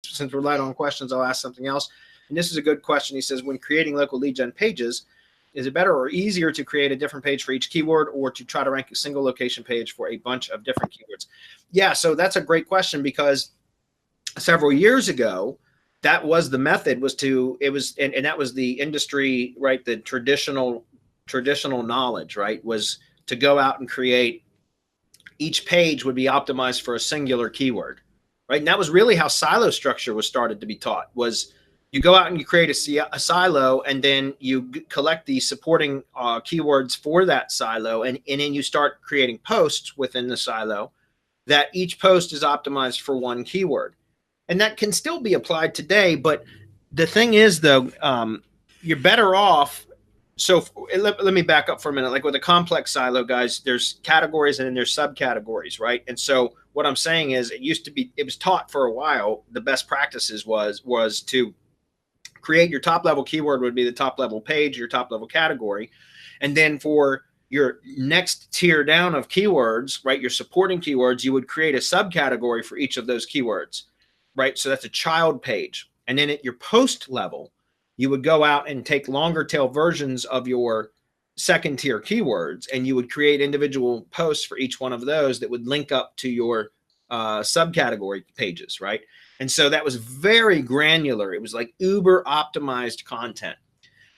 since we're light on questions, I'll ask something else. And this is a good question. He says, when creating local lead gen pages, is it better or easier to create a different page for each keyword, or to try to rank a single location page for a bunch of different keywords? Yeah, so that's a great question, because several years ago, that was the method, was to, it was, and that was the industry, right? The traditional knowledge, right? Was to go out and create, each page would be optimized for a singular keyword, right? And that was really how silo structure was started to be taught, was you go out and you create a silo, and then you collect the supporting keywords for that silo. And then you start creating posts within the silo that each post is optimized for one keyword. And that can still be applied today. But the thing is, though, you're better off. So let me back up for a minute. Like with a complex silo, guys, there's categories and then there's subcategories, right? And so what I'm saying is, it was taught for a while. The best practices was to create your top level keyword would be the top level page, your top level category. And then for your next tier down of keywords, right, your supporting keywords, you would create a subcategory for each of those keywords, right? So that's a child page. And then at your post level, you would go out and take longer tail versions of your second tier keywords, and you would create individual posts for each one of those that would link up to your subcategory pages, right? And so that was very granular. It was like uber optimized content.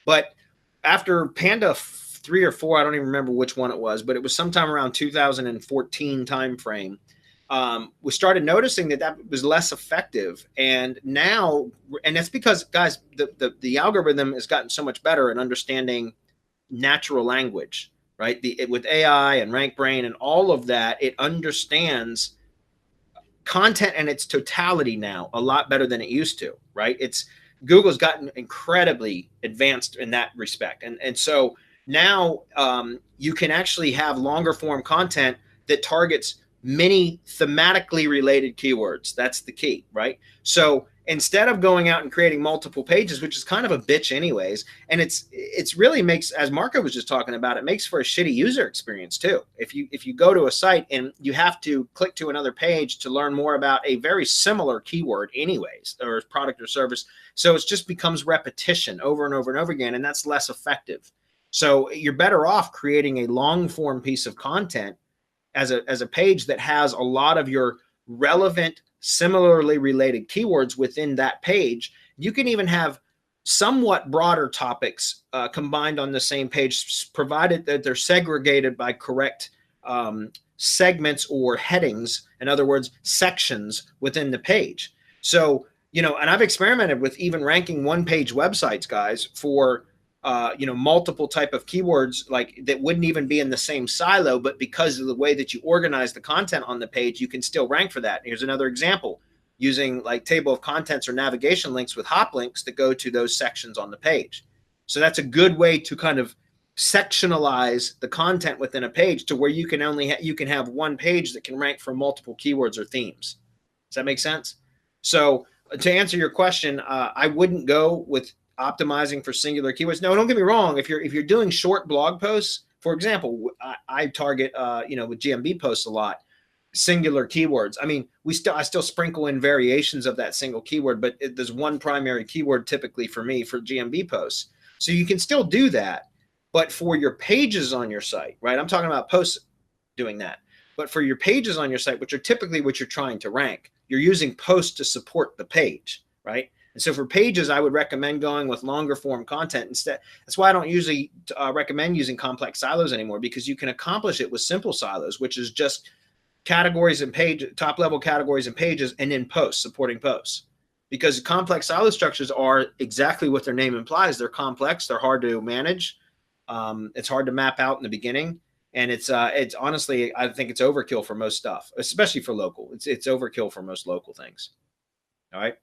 But after Panda 3 or 4, I don't even remember which one it was, but it was sometime around 2014 timeframe, we started noticing that was less effective. And now, and that's because, guys, the algorithm has gotten so much better at understanding natural language, right? With AI and RankBrain and all of that, it understands content in its totality now a lot better than it used to, right? Google's gotten incredibly advanced in that respect. And so now you can actually have longer form content that targets many thematically related keywords. That's the key, right? So instead of going out and creating multiple pages, which is kind of a bitch anyways, and it's really makes, as Marco was just talking about, it makes for a shitty user experience too. If you go to a site and you have to click to another page to learn more about a very similar keyword anyways, or product or service, so it just becomes repetition over and over and over again, and that's less effective. So you're better off creating a long form piece of content as a page that has a lot of your relevant, similarly related keywords within that page. You can even have somewhat broader topics combined on the same page, provided that they're segregated by correct segments or headings. In other words, sections within the page. So, and I've experimented with even ranking one-page websites, guys, for multiple type of keywords, like that wouldn't even be in the same silo, but because of the way that you organize the content on the page, you can still rank for that. Here's another example, using like table of contents or navigation links with hop links that go to those sections on the page. So that's a good way to kind of sectionalize the content within a page to where you can you can have one page that can rank for multiple keywords or themes. Does that make sense? So to answer your question, I wouldn't go with optimizing for singular keywords. No, don't get me wrong. If you're doing short blog posts, for example, I target with GMB posts a lot, singular keywords. I mean, I still sprinkle in variations of that single keyword, but there's one primary keyword typically for me for GMB posts. So you can still do that, but for your pages on your site, right? I'm talking about posts doing that. But for your pages on your site, which are typically what you're trying to rank, you're using posts to support the page, right? And so for pages, I would recommend going with longer form content instead. That's why I don't usually recommend using complex silos anymore, because you can accomplish it with simple silos, which is just categories and top level categories and pages, and then posts, supporting posts. Because complex silo structures are exactly what their name implies. They're complex. They're hard to manage. It's hard to map out in the beginning. And it's honestly, I think it's overkill for most stuff, especially for local. It's overkill for most local things. All right.